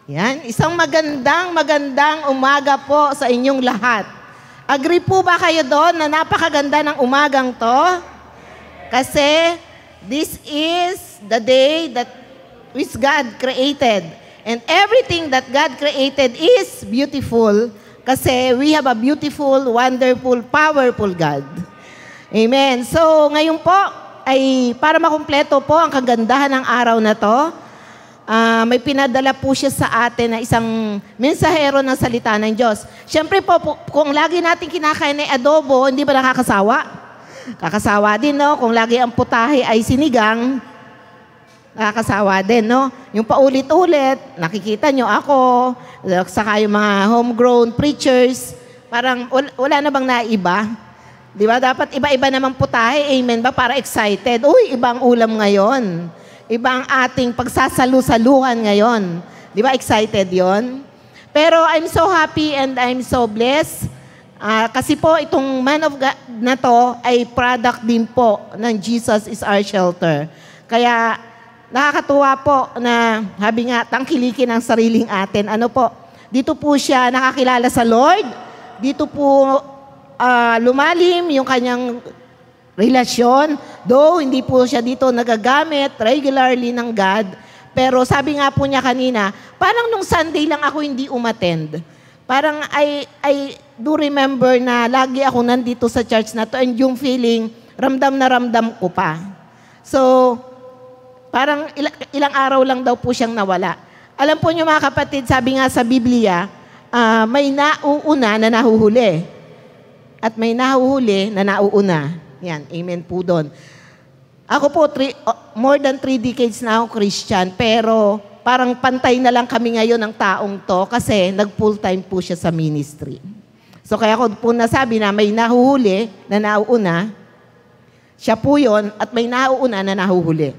Yan, isang magandang umaga po sa inyong lahat. Agree po ba kayo doon na napakaganda ng umagang to? Kasi this is the day that which God created. And everything that God created is beautiful kasi we have a beautiful, wonderful, powerful God. Amen. So ngayon po ay para makumpleto po ang kagandahan ng araw na to, may pinadala po siya sa atin na isang mensahero ng salita ng Diyos. Siyempre po, kung lagi natin kinakain ng adobo, hindi ba nakakasawa? Kakasawa din, no? Kung lagi ang putahe ay sinigang, nakakasawa din, no? Yung paulit-ulit, nakikita nyo ako, saka yung mga homegrown preachers, parang wala na bang naiba? Di ba? Dapat iba-iba naman putahe, amen ba? Para excited. Uy, ibang ulam ngayon. Iba ang ating pagsasalu-saluhan ngayon. Di ba excited yon? Pero I'm so happy and I'm so blessed. Kasi po itong man of God na to ay product din po ng Jesus is our shelter. Kaya nakakatuwa po na habi nga tangkilikin ang sariling atin. Ano po? Dito po siya nakakilala sa Lord. Dito po lumalim yung kanyang relasyon, though hindi po siya dito nagagamit regularly ng God, pero sabi nga po niya kanina, parang nung Sunday lang ako hindi umattend. Parang I do remember na lagi ako nandito sa church na to and yung feeling, ramdam na ramdam ko pa. So, parang ilang araw lang daw po siyang nawala. Alam po niyo mga kapatid, sabi nga sa Biblia, may nauuna na nahuhuli at may nahuhuli na nauuna. Yan, amen po doon. Ako po, more than 3 decades na ako Christian, pero parang pantay na lang kami ngayon ng taong to kasi nag-full time po siya sa ministry. So kaya ko po nasabi na may nahuhuli na nauuna, siya po yun, at may nauuna na nahuhuli.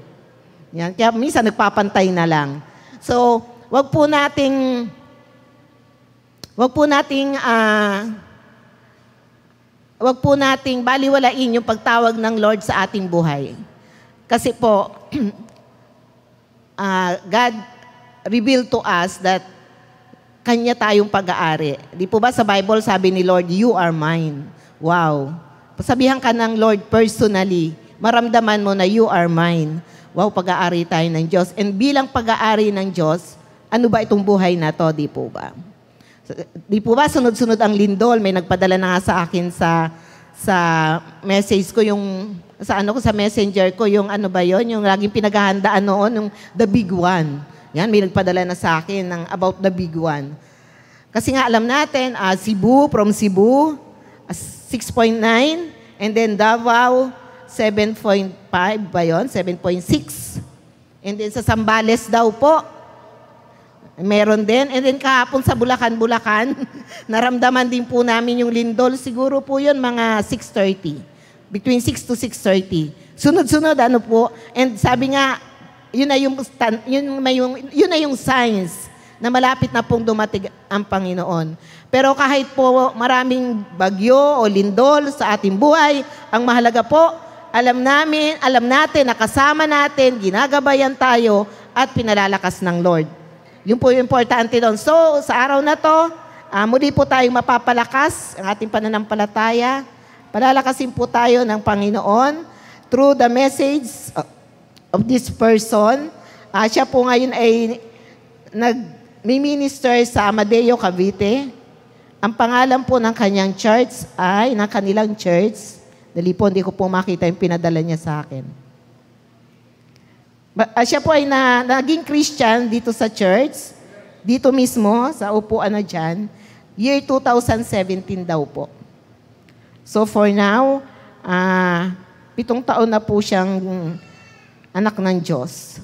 Yan, kaya minsan nagpapantay na lang. So, wag po nating baliwalain yung pagtawag ng Lord sa ating buhay. Kasi po, God revealed to us that Kanya tayong pag-aari. Di po ba sa Bible sabi ni Lord, you are mine. Wow. Pasabihan ka ng Lord personally, maramdaman mo na you are mine. Wow, pag-aari tayo ng Diyos. And bilang pag-aari ng Diyos, ano ba itong buhay na to, di po ba? Di po ba sunod-sunod ang lindol? May nagpadala na nga sa akin sa message ko yung sa messenger ko yung ano ba yon, yung laging pinaghahandaan noon, yung the big one. Yan, may nagpadala na sa akin ng about the big one. Kasi nga alam natin, from Cebu, 6.9, and then Davao, 7.5 ba yun? 7.6. And then sa Zambales daw po, meron din. And then kahapon sa Bulacan, naramdaman din po namin yung lindol. Siguro po yun mga 6:30. Between 6 to 6:30. Sunod-sunod ano po. And sabi nga, yun na yung signs na malapit na pong dumating ang Panginoon. Pero kahit po maraming bagyo o lindol sa ating buhay, ang mahalaga po, alam natin na kasama natin, ginagabayan tayo at pinalalakas ng Lord. Yun po yung importante doon. So, sa araw na to, muli po tayong mapapalakas ang ating pananampalataya. Palalakasin po tayo ng Panginoon through the message of this person. Siya po ngayon ay nag-minister sa Amadeo, Cavite. Ang pangalan po ng kanyang church ay, ng kanilang church, dali po, hindi ko po makita yung pinadala niya sa akin. Siya po ay naging Christian dito sa church, dito mismo, sa upuan na dyan, year 2017 daw po. So for now, 7 taon na po siyang anak ng Diyos.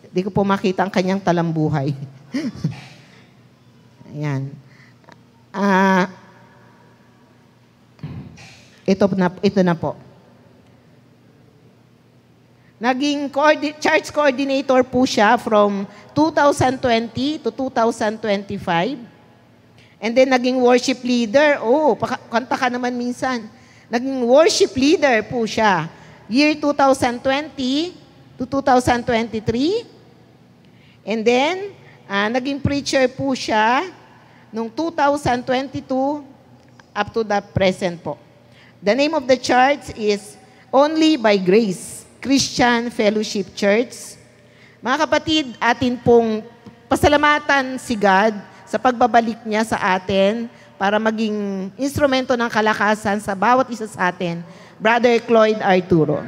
Hindi ko po makita ang kanyang talambuhay. Ayan. Ito na po. Naging church coordinator po siya from 2020 to 2025. And then naging worship leader. Kanta ka naman minsan. Naging worship leader po siya. Year 2020 to 2023. And then, naging preacher po siya noong 2022 up to the present po. The name of the church is Only by Grace Christian Fellowship Church. Mga kapatid, atin pong pasalamatan si God sa pagbabalik niya sa atin para maging instrumento ng kalakasan sa bawat isa sa atin. Brother Cloyd Arturo.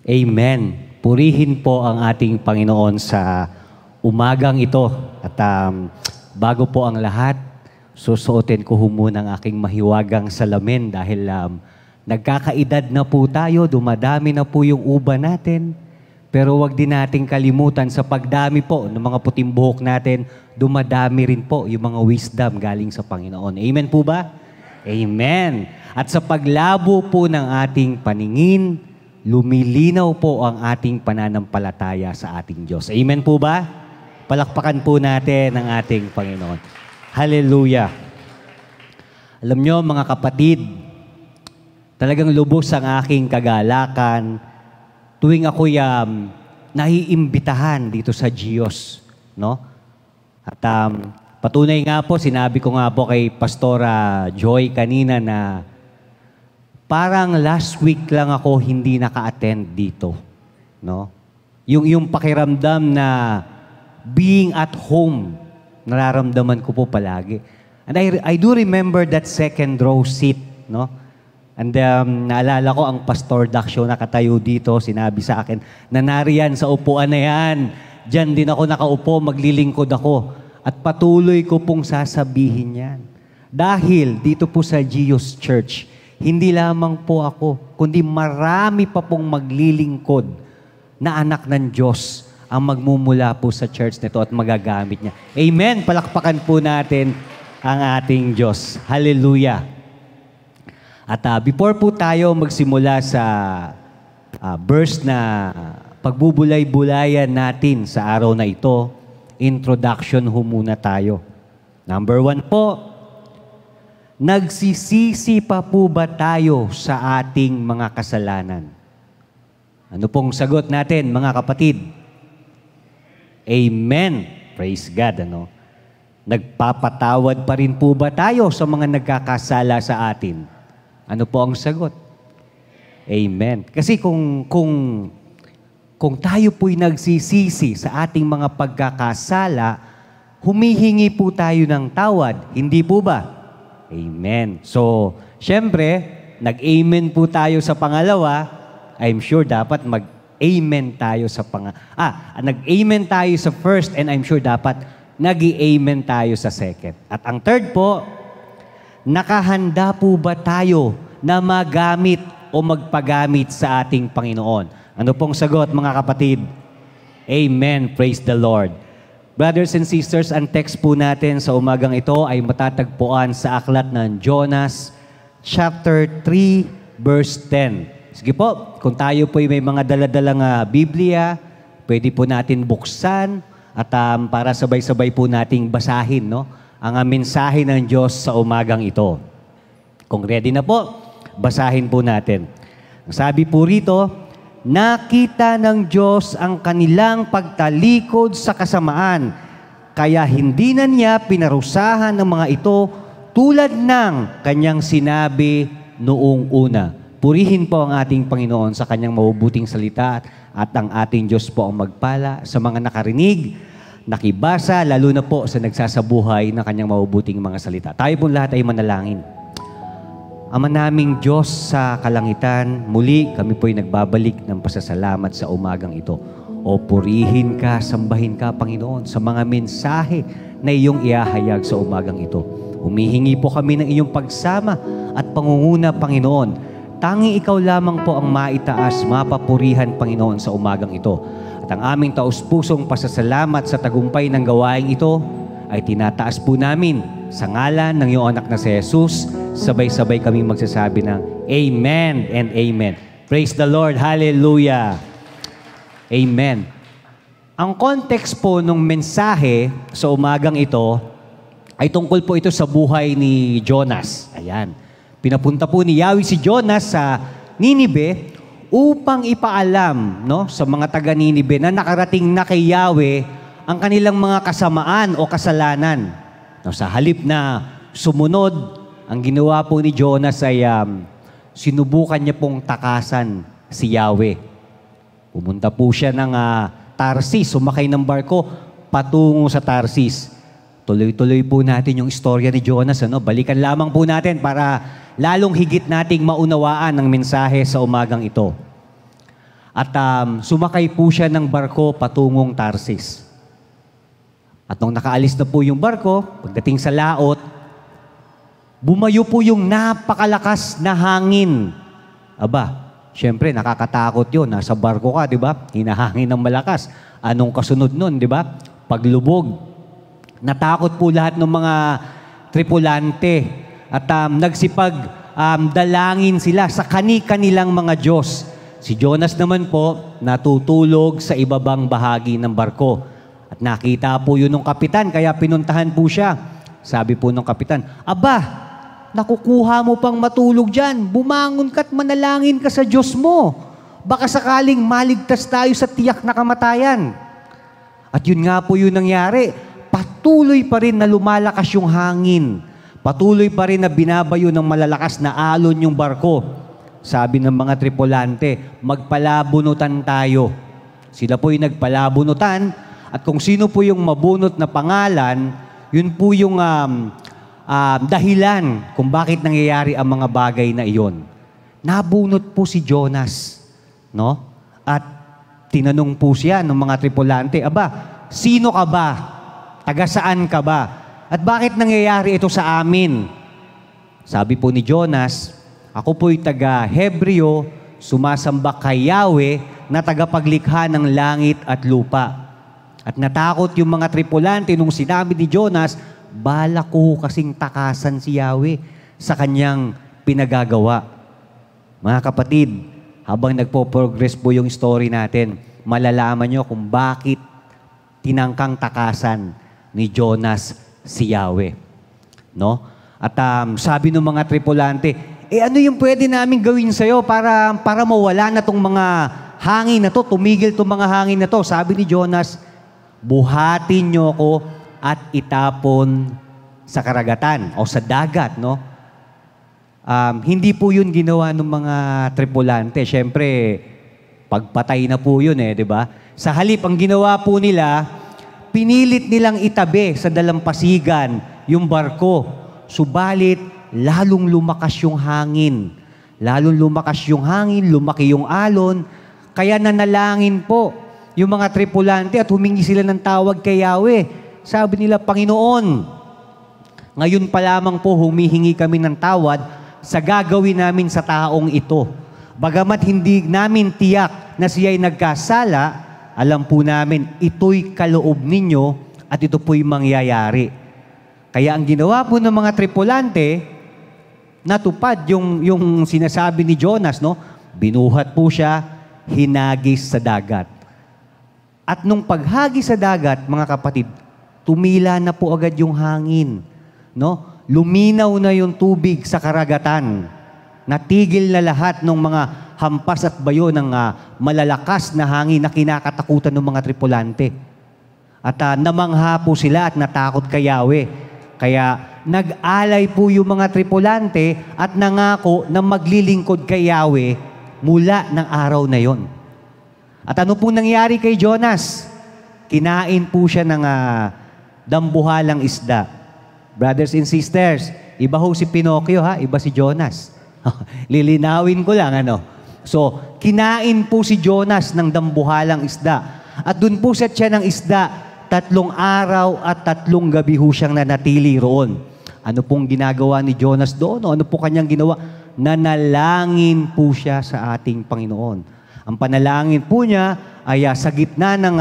Amen. Purihin po ang ating Panginoon sa umagang ito. At bago po ang lahat, susuotin ko muna ang aking mahiwagang salamin dahil nagkakaedad na po tayo, dumadami na po yung uba natin. Pero wag din nating kalimutan sa pagdami po ng mga puting buhok natin, dumadami rin po yung mga wisdom galing sa Panginoon. Amen po ba? Amen. At sa paglabo po ng ating paningin, lumilinaw po ang ating pananampalataya sa ating Diyos. Amen po ba? Palakpakan po natin ang ating Panginoon. Hallelujah. Alam nyo mga kapatid, talagang lubos ang aking kagalakan tuwing ako'y naiimbitahan dito sa Diyos. No? At patunay nga po, sinabi ko nga po kay Pastora Joy kanina na parang last week lang ako hindi naka-attend dito. No? Yung pakiramdam na being at home, nararamdaman ko po palagi. And I do remember that second row seat. No? And naalala ko ang Pastor Daksyo nakatayo dito, sinabi sa akin, na nariyan sa upuan na yan. Diyan din ako nakaupo, maglilingkod ako. At patuloy ko pong sasabihin yan. Dahil dito po sa Gios Church, hindi lamang po ako, kundi marami pa pong maglilingkod na anak ng Diyos ang magmumula po sa church nito at magagamit niya. Amen! Palakpakan po natin ang ating Diyos. Hallelujah! At before po tayo magsimula sa verse na pagbubulay-bulayan natin sa araw na ito, introduction ho muna tayo. Number 1 po, nagsisisi pa po ba tayo sa ating mga kasalanan? Ano pong sagot natin, mga kapatid? Amen. Praise God. Nagpapatawad pa rin po ba tayo sa mga nagkakasala sa atin? Ano po ang sagot? Amen. Kasi kung tayo po'y nagsisisi sa ating mga pagkakasala, humihingi po tayo ng tawad. Hindi po ba? Amen. So, syempre, nag-amen po tayo sa pangalawa. I'm sure dapat mag-amen tayo sa nag-amen tayo sa first and I'm sure dapat nag-amen tayo sa second. At ang third po, nakahanda po ba tayo na magamit o magpagamit sa ating Panginoon? Ano pong sagot, mga kapatid? Amen. Praise the Lord. Brothers and sisters, ang text po natin sa umagang ito ay matatagpuan sa aklat ng Jonas, chapter 3, verse 10. Sige po, kung tayo po may mga daladalang Biblia, pwede po natin buksan at para sabay-sabay po nating basahin ang mensahe ng Diyos sa umagang ito. Kung ready na po, basahin po natin. Sabi po rito, nakita ng Diyos ang kanilang pagtalikod sa kasamaan, kaya hindi na niya pinarusahan ng mga ito tulad ng kanyang sinabi noong una. Purihin po ang ating Panginoon sa kanyang mabubuting salita at ang ating Diyos po ang magpala sa mga nakarinig, nakibasa, lalo na po sa nagsasabuhay ng kanyang mabubuting mga salita. Tayo po lahat ay manalangin. Ama naming Diyos sa kalangitan, muli kami po'y nagbabalik ng pasasalamat sa umagang ito. O purihin ka, sambahin ka, Panginoon, sa mga mensahe na iyong iahayag sa umagang ito. Humihingi po kami ng iyong pagsama at pangunguna, Panginoon. Tanging ikaw lamang po ang maitaas, mapapurihan, Panginoon, sa umagang ito. At ang aming taus-pusong pasasalamat sa tagumpay ng gawaing ito ay tinataas po namin sa ngalan ng iyong anak na si Jesus. Sabay-sabay kami magsasabi ng Amen and Amen. Praise the Lord. Hallelujah. Amen. Ang context po ng mensahe sa umagang ito ay tungkol po ito sa buhay ni Jonas. Ayan. Pinapunta po ni Yahweh si Jonas sa Ninibe upang ipaalam, no, sa mga taga Ninibe na nakarating na kay Yahweh ang kanilang mga kasamaan o kasalanan. No, sa halip na sumunod, ang ginawa po ni Jonas ay sinubukan niya pong takasan si Yahweh. Pumunta po siya ng Tarsis, sumakay ng barko patungo sa Tarsis. Tuloy-tuloy po natin yung istorya ni Jonas. Balikan lamang po natin para lalong higit nating maunawaan ang mensahe sa umagang ito. At sumakay po siya ng barko patungong Tarsis. At nung nakaalis na po yung barko, pagdating sa laot, bumayo po yung napakalakas na hangin. Aba, syempre nakakatakot yun. Nasa barko ka, di ba? Hinahangin ng malakas. Anong kasunod nun, di ba? Paglubog. Natakot po lahat ng mga tripulante at dalangin sila sa kani-kanilang mga Diyos. Si Jonas naman po natutulog sa ibabang bahagi ng barko. At nakita po yun ng kapitan, kaya pinuntahan po siya. Sabi po ng kapitan, "Aba, nakukuha mo pang matulog dyan. Bumangon ka't manalangin ka sa Diyos mo. Baka sakaling maligtas tayo sa tiyak na kamatayan." At yun nga po yun nangyari. Patuloy pa rin na lumalakas yung hangin. Patuloy pa rin na binabayo ng malalakas na alon yung barko. Sabi ng mga tripulante, magpalabunutan tayo. Sila po yung nagpalabunutan at kung sino po yung mabunot na pangalan, yun po yung dahilan kung bakit nangyayari ang mga bagay na iyon. Nabunot po si Jonas, no? At tinanong po siya ng mga tripulante, "Aba, sino ka ba? Taga saan ka ba? At bakit nangyayari ito sa amin?" Sabi po ni Jonas, "Ako po'y taga Hebreo, sumasamba kay Yahweh na tagapaglikha ng langit at lupa." At natakot yung mga tripulante nung sinabi ni Jonas, balak ko kasing takasan si Yahweh sa kanyang pinagagawa. Mga kapatid, habang nagpo-progress po yung story natin, malalaman nyo kung bakit tinangkang takasan ni Jonas si Yahweh. No? At sabi ng mga tripulante, ano yung pwede namin gawin sa'yo para mawala na tong mga hangin na to, tumigil tong mga hangin na to? Sabi ni Jonas, buhatin nyo ko at itapon sa karagatan o sa dagat, no? Hindi po yun ginawa ng mga tripulante. Siyempre, pagpatay na po yun di ba? Sa halip, ang ginawa po nila, pinilit nilang itabi sa dalampasigan yung barko. Subalit, lalong lumakas yung hangin. Lalong lumakas yung hangin, lumaki yung alon. Kaya nanalangin po yung mga tripulante at humingi sila ng tawag kay Yahweh. Sabi nila, "Panginoon, ngayon pa lamang po humihingi kami ng tawad sa gagawin namin sa taong ito. Bagamat hindi namin tiyak na siya'y nagkasala, alam po namin ito'y kaloob ninyo at ito po'y mangyayari." Kaya ang ginawa po ng mga tripulante, natupad yung sinasabi ni Jonas, no? Binuhat po siya, hinagis sa dagat. At nung paghagis sa dagat, mga kapatid, tumila na po agad yung hangin, no? Luminaw na yung tubig sa karagatan. Natigil na lahat ng mga hampas at bayo ng malalakas na hangin na kinakatakutan ng mga tripulante. At namangha po sila at natakot kay Yahweh. Kaya nag-alay po yung mga tripulante at nangako na maglilingkod kay Yahweh mula ng araw na yon. At ano po nangyari kay Jonas? Kinain po siya ng dambuhalang isda. Brothers and sisters, iba ho si Pinocchio iba si Jonas. Lilinawin ko lang So, kinain po si Jonas ng dambuhalang isda. At dun po sa tiyan ng isda, 3 araw at 3 gabi ho siyang nanatili roon. Ano pong ginagawa ni Jonas doon? Ano po kanyang ginawa? Nanalangin po siya sa ating Panginoon. Ang panalangin po niya ay sa gitna ng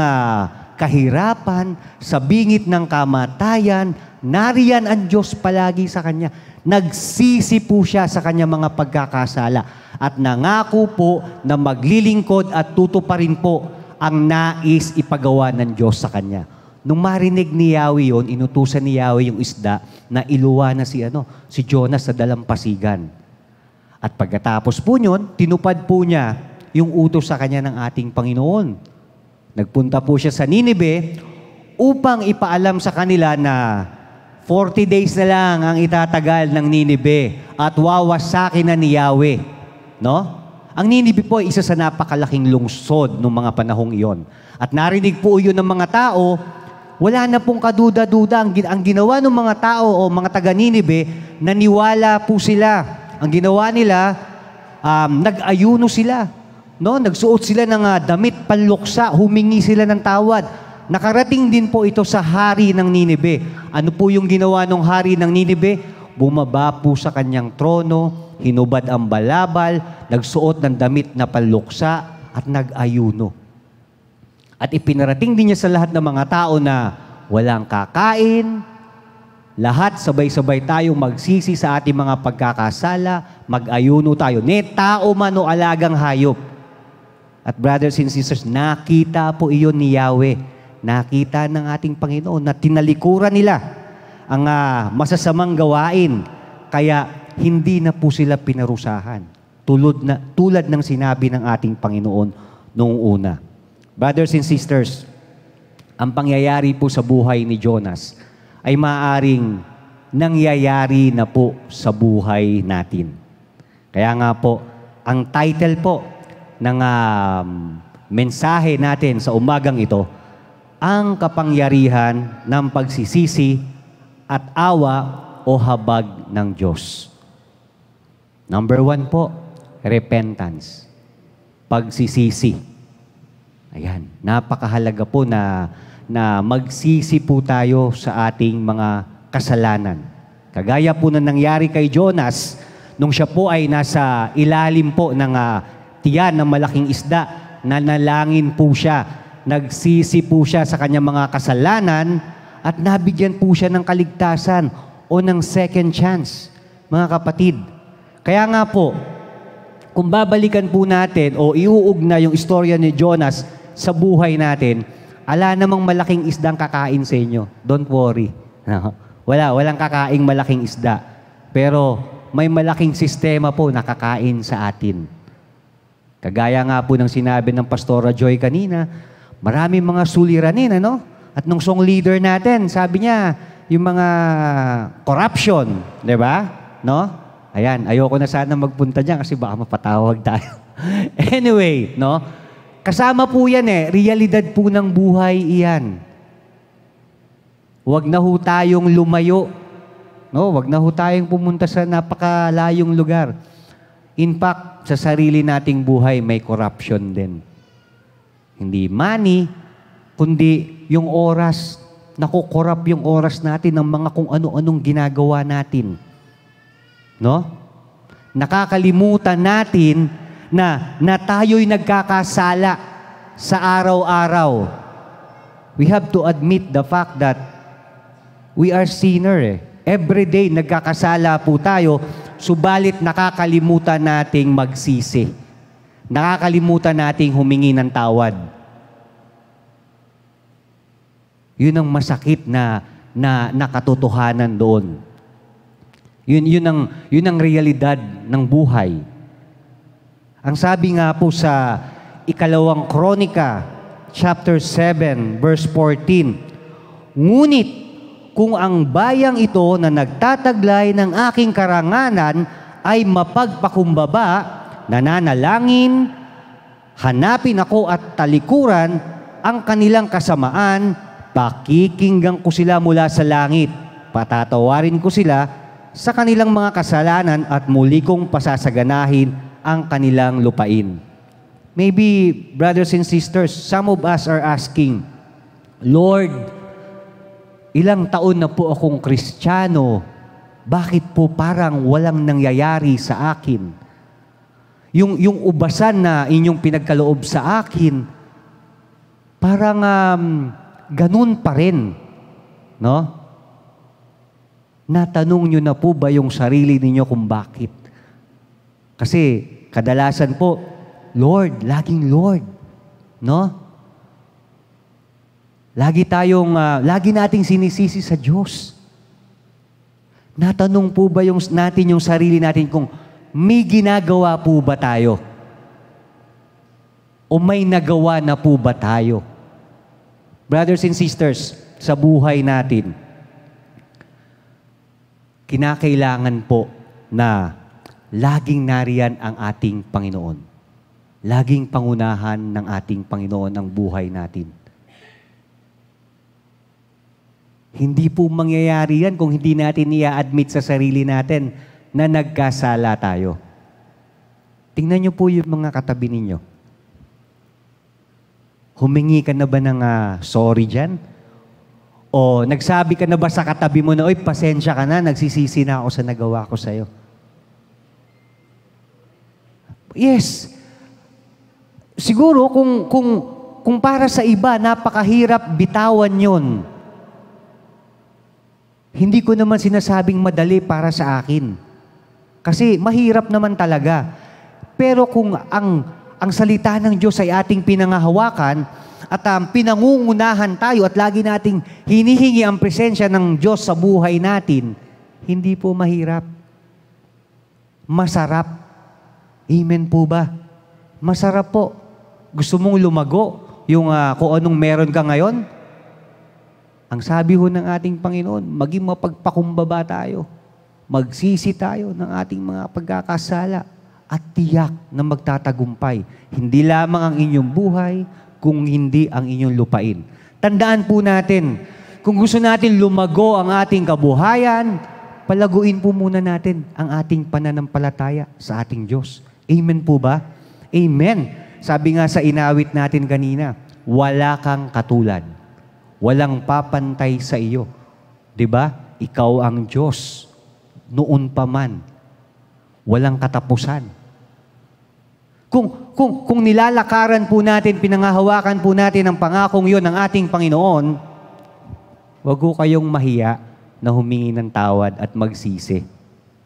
kahirapan, sa bingit ng kamatayan, nariyan ang Diyos palagi sa kanya. Nagsisi po siya sa kanyang mga pagkakasala at nangako po na maglilingkod at tutuparin po ang nais ipagawa ng Diyos sa kanya. nung marinig ni Yahweh yon, inutusan ni Yahweh yung isda na iluwa na si Jonas sa dalampasigan. At pagkatapos po nyon, tinupad po niya yung utos sa kanya ng ating Panginoon. Nagpunta po siya sa Ninive upang ipaalam sa kanila na 40 days na lang ang itatagal ng Ninive at wawasakin na ni Yahweh. No? Ang Ninive po ay isa sa napakalaking lungsod noong mga panahong iyon. At narinig po yun ng mga tao, wala na pong kaduda-duda. Ang ginawa ng mga tao o mga taga-Ninive, naniwala po sila. Ang ginawa nila, nag-ayuno sila. No? Nagsuot sila ng damit panluksa, humingi sila ng tawad. Nakarating din po ito sa hari ng Ninive. Ano po yung ginawa ng hari ng Ninive? Bumaba po sa kanyang trono, hinubad ang balabal, nagsuot ng damit na panluksa, at nag-ayuno. At ipinarating din niya sa lahat ng mga tao na walang kakain, lahat sabay-sabay tayong magsisi sa ating mga pagkakasala, mag-ayuno tayo. Tao man o alagang hayop. At brothers and sisters, nakita po iyon ni Yahweh. Nakita ng ating Panginoon na tinalikuran nila ang masasamang gawain. Kaya hindi na po sila pinarusahan. Tulad ng sinabi ng ating Panginoon noong una. Brothers and sisters, ang pangyayari po sa buhay ni Jonas ay maaaring nangyayari na po sa buhay natin. Kaya nga po, ang title po ng mensahe natin sa umagang ito, ang kapangyarihan ng pagsisisi at awa o habag ng Diyos. Number 1 po, repentance. Pagsisisi. Ayan, napakahalaga po na magsisi po tayo sa ating mga kasalanan. Kagaya po na nangyari kay Jonas, nung siya po ay nasa ilalim po ng tiyan ng malaking isda, nanalangin po siya, nagsisi po siya sa kanyang mga kasalanan, at nabigyan po siya ng kaligtasan o ng second chance, mga kapatid. Kaya nga po, kung babalikan po natin o iuugna yung istorya ni Jonas sa buhay natin, ala namang malaking isdang kakain sa inyo. Don't worry. Walang kakaing malaking isda. Pero may malaking sistema po na kakain sa atin. Kagaya nga po ng sinabi ng Pastora Joy kanina, maraming mga suliranin, ano? At nung song leader natin, sabi niya, yung mga corruption, di ba? No? Ayan, ayoko na sana magpunta dyan kasi baka mapatawag tayo. Anyway, no? Kasama po yan realidad po ng buhay iyan. Huwag na ho tayong lumayo. No? Huwag na ho tayong pumunta sa napakalayong lugar. In fact, sa sarili nating buhay, may corruption din. Hindi money, kundi yung oras. Nakukorrupt yung oras natin ng mga kung ano-anong ginagawa natin. No? Nakakalimutan natin na tayo'y nagkakasala sa araw-araw. We have to admit the fact that we are sinner. Every day nagkakasala po tayo, subalit nakakalimutan nating magsisi. Nakakalimutan nating humingi ng tawad. Yun ang masakit na katotohanan doon. Yun ang realidad ng buhay. Ang sabi nga po sa Ikalawang Kronika, chapter 7, verse 14, ngunit kung ang bayang ito na nagtataglay ng aking karanganan ay mapagpakumbaba, nananalangin, hanapin ako at talikuran ang kanilang kasamaan, pakikinggan ko sila mula sa langit, patatawarin ko sila sa kanilang mga kasalanan at muli kong pasasaganahin ang kanilang lupain. Maybe, brothers and sisters, some of us are asking, Lord, ilang taon na po akong Kristiyano, bakit po parang walang nangyayari sa akin? Yung ubasan na inyong pinagkaloob sa akin, parang ganun pa rin. No? Natanong nyo na po ba yung sarili ninyo kung bakit? Kasi kadalasan po, Lord, laging Lord. No? Lagi nating sinisisi sa Diyos. Natanong po ba natin yung sarili natin kung may ginagawa po ba tayo? O may nagawa na po ba tayo? Brothers and sisters, sa buhay natin, kinakailangan po na laging nariyan ang ating Panginoon. Laging pangunahan ng ating Panginoon ang buhay natin. Hindi po mangyayari yan kung hindi natin i-admit sa sarili natin na nagkasala tayo. Tingnan niyo po yung mga katabi ninyo. Humingi ka na ba ng sorry dyan? O nagsabi ka na ba sa katabi mo na, oy, pasensya ka na, nagsisisi na ako sa nagawa ko sa'yo? Yes. Siguro kung para sa iba, napakahirap bitawan yon. Hindi ko naman sinasabing madali para sa akin. Kasi mahirap naman talaga. Pero kung ang salita ng Diyos ay ating pinangahawakan at pinangungunahan tayo at lagi nating hinihingi ang presensya ng Diyos sa buhay natin, hindi po mahirap. Masarap. Amen po ba? Masarap po. Gusto mong lumago yung kung anong meron ka ngayon? Ang sabi ho ng ating Panginoon, maging mapagpakumbaba tayo. Magsisi tayo ng ating mga pagkakasala at tiyak na magtatagumpay. Hindi lamang ang inyong buhay, kung hindi ang inyong lupain. Tandaan po natin, kung gusto natin lumago ang ating kabuhayan, palaguin po muna natin ang ating pananampalataya sa ating Diyos. Amen po ba? Amen. Sabi nga sa inawit natin kanina, wala kang katulad. Walang papantay sa iyo. 'Di ba? Ikaw ang Diyos. Noon pa man. Walang katapusan. Kung nilalakaran po natin, pinangahawakan po natin ang pangakong yon ng ating Panginoon, wag ho kayong mahiya na humingi ng tawad at magsisi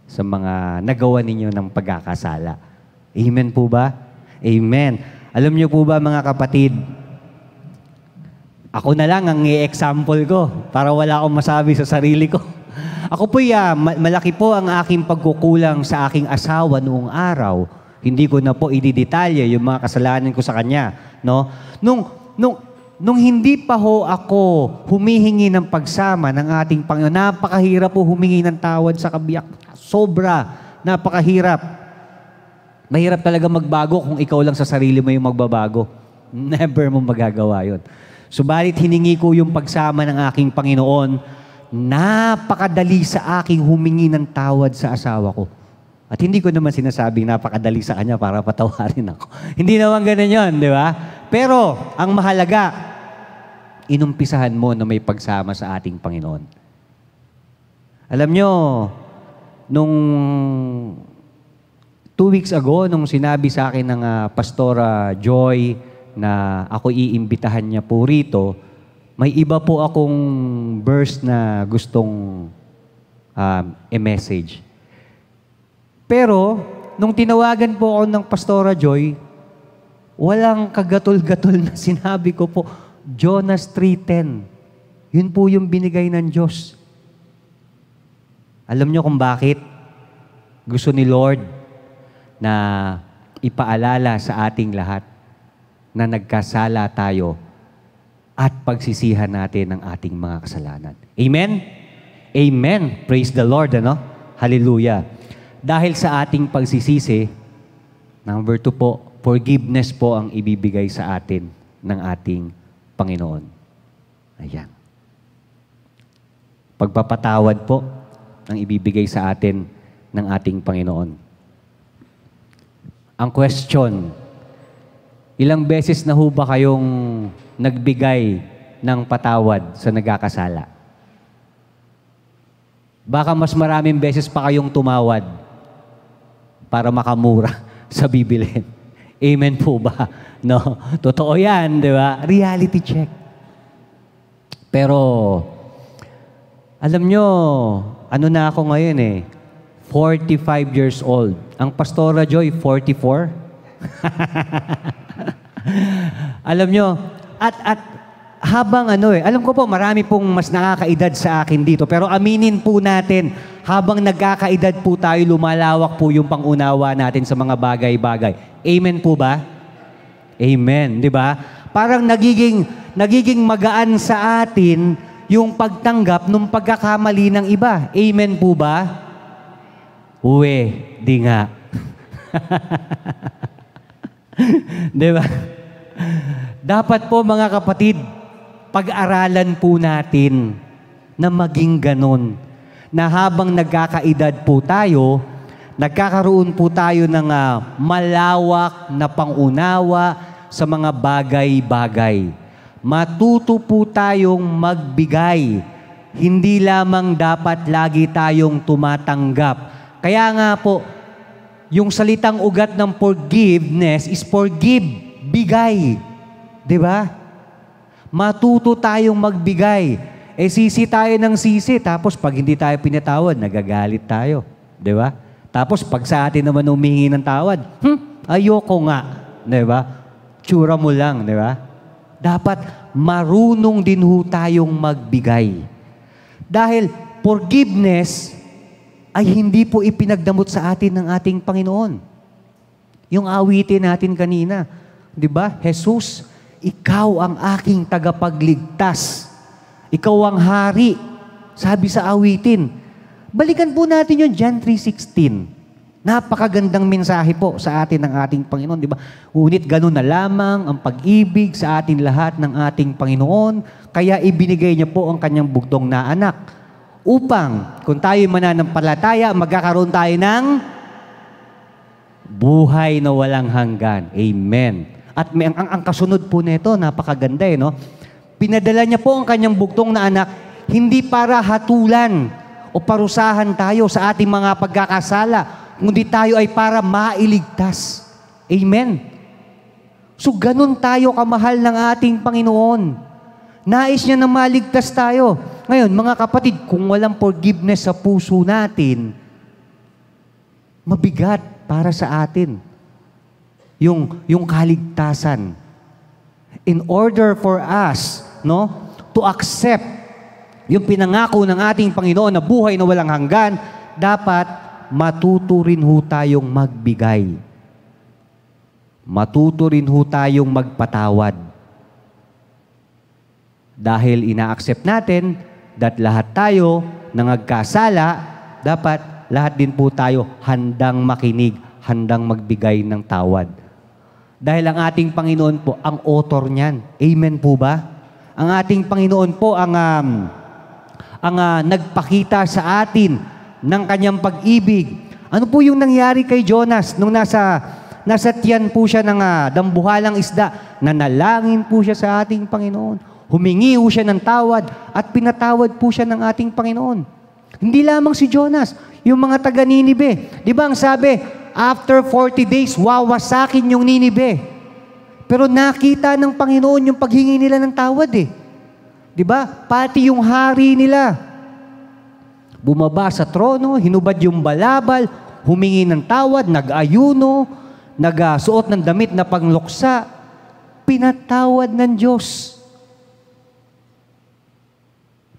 sa mga nagawa ninyo ng pagkakasala. Amen po ba? Amen. Alam niyo po ba mga kapatid, ako na lang ang i-example ko para wala akong masabi sa sarili ko. Ako po malaki po ang aking pagkukulang sa aking asawa noong araw. Hindi ko na po ididetalye yung mga kasalanan ko sa kanya. No? Nung hindi pa ho ako humihingi ng pagsama ng ating Panginoon, napakahirap po humingi ng tawad sa kabiyak. Sobra. Napakahirap. Mahirap talaga magbago kung ikaw lang sa sarili mo yung magbabago. Never mo magagawa yun. Subalit hiningi ko yung pagsama ng aking Panginoon, napakadali sa aking humingi ng tawad sa asawa ko. At hindi ko naman sinasabing napakadali sa kanya para patawarin ako. Hindi naman ganun yun, di ba? Pero, ang mahalaga, inumpisahan mo na may pagsama sa ating Panginoon. Alam nyo, nung 2 weeks ago, nung sinabi sa akin ng Pastora Joy na ako iimbitahan niya po rito, may iba po akong verse na gustong i-message. Pero, nung tinawagan po ako ng Pastora Joy, walang kagatol-gatol na sinabi ko po, Jonas 3:10. Yun po yung binigay ng Diyos. Alam niyo kung bakit? Gusto ni Lord na ipaalala sa ating lahat na nagkasala tayo at pagsisihan natin ang ating mga kasalanan. Amen? Amen. Praise the Lord, ano? Hallelujah. Dahil sa ating pagsisisi, number 2 po, forgiveness po ang ibibigay sa atin ng ating Panginoon. Ayan. Pagpapatawad po ang ibibigay sa atin ng ating Panginoon. Ang question, ilang beses na ho ba kayong nagbigay ng patawad sa nagkakasala? Baka mas maraming beses pa kayong tumawad para makamura sa bibilhin. Amen po ba? No? Totoo yan, di ba? Reality check. Pero, alam nyo, ano na ako ngayon 45 years old. Ang Pastora Joy, 44. Alam nyo, at habang alam ko po marami pong mas nakakaedad sa akin dito, pero aminin po natin, habang nagkakaedad po tayo, lumalawak po yung pangunawa natin sa mga bagay-bagay. Amen po ba? Amen, di ba? Parang nagiging magaan sa atin yung pagtanggap ng pagkakamali ng iba. Amen po ba? Uwe, di nga. Di ba? Dapat po mga kapatid, pag-aralan po natin na maging ganon. Na habang nagkakaedad po tayo, nagkakaroon po tayo ng malawak na pangunawa sa mga bagay-bagay. Matuto po tayong magbigay. Hindi lamang dapat lagi tayong tumatanggap. Kaya nga po, yung salitang ugat ng forgiveness is forgive, bigay. Di ba? Matuto tayong magbigay. Sisi tayo ng sisi, tapos pag hindi tayo pinatawad, nagagalit tayo. Di ba? Tapos pag sa atin naman humingi ng tawad, ayoko nga. Di ba? Tsura mo lang, di ba? Dapat marunong din ho tayong magbigay. Dahil forgiveness ay hindi po ipinagdamot sa atin ng ating Panginoon. Yung awitin natin kanina, di ba? Jesus, ikaw ang aking tagapagligtas. Ikaw ang hari. Sabi sa awitin. Balikan po natin yung John 3:16. Napakagandang mensahe po sa atin ng ating Panginoon, di ba? Ngunit ganun na lamang ang pag-ibig sa atin lahat ng ating Panginoon, kaya ibinigay niya po ang kanyang bugtong na anak. Upang, kung tayo mananampalataya, magkakaroon tayo ng buhay na walang hanggan. Amen. At ang kasunod po nito, napakaganda no? Pinadala niya po ang kanyang bugtong na anak, hindi para hatulan o parusahan tayo sa ating mga pagkakasala, kundi tayo ay para mailigtas. Amen. So, ganun tayo kamahal ng ating Panginoon. Nais niya na maligtas tayo. Ngayon, mga kapatid, kung walang forgiveness sa puso natin, mabigat para sa atin yung kaligtasan. In order for us, to accept yung pinangako ng ating Panginoon na buhay na walang hanggan, dapat matuto rin ho tayong magbigay. Matuto rin ho tayong magpatawad. Dahil ina-accept natin that lahat tayo na nagkasala, dapat lahat din po tayo handang makinig, handang magbigay ng tawad. Dahil ang ating Panginoon po ang author niyan. Amen po ba? Ang ating Panginoon po ang nagpakita sa atin ng kanyang pag-ibig. Ano po yung nangyari kay Jonas nung nasa tiyan po siya ng dambuhalang isda? Nanalangin po siya sa ating Panginoon. Humingi po siya ng tawad at pinatawad po siya ng ating Panginoon. Hindi lamang si Jonas, yung mga taga Ninive. Di ba ang sabi, after 40 days, wawasakin yung Ninive. Pero nakita ng Panginoon yung paghingi nila ng tawad Di ba? Pati yung hari nila. Bumaba sa trono, hinubad yung balabal, humingi ng tawad, nag-ayuno, nagsuot ng damit na pangluksa, pinatawad ng Diyos.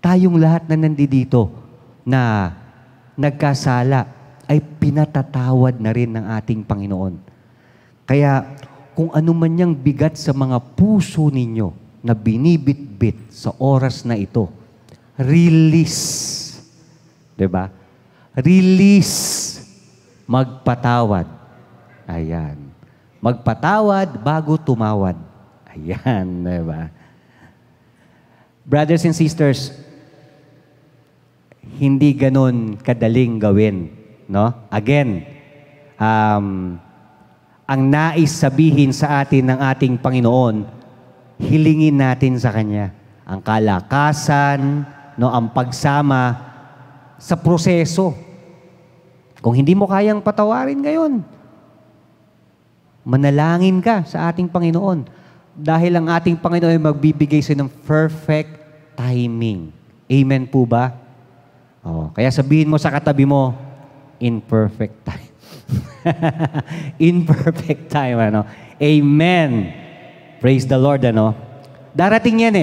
Tayong lahat na nandito na nagkasala ay pinatatawad na rin ng ating Panginoon. Kaya kung ano man yang bigat sa mga puso ninyo na binibitbit sa oras na ito, release. Diba? Release. Magpatawad. Ayan. Magpatawad bago tumawad. Ayan. Diba? Brothers and sisters, hindi ganon kadaling gawin. No? Again, ang nais sabihin sa atin ng ating Panginoon, hilingin natin sa Kanya ang kalakasan, ang pagsama sa proseso. Kung hindi mo kayang patawarin ngayon, manalangin ka sa ating Panginoon. Dahil ang ating Panginoon ay magbibigay sa ng perfect timing. Amen po ba? Kaya sabihin mo sa katabi mo, in perfect time. In perfect time, Amen. Praise the Lord, Darating yan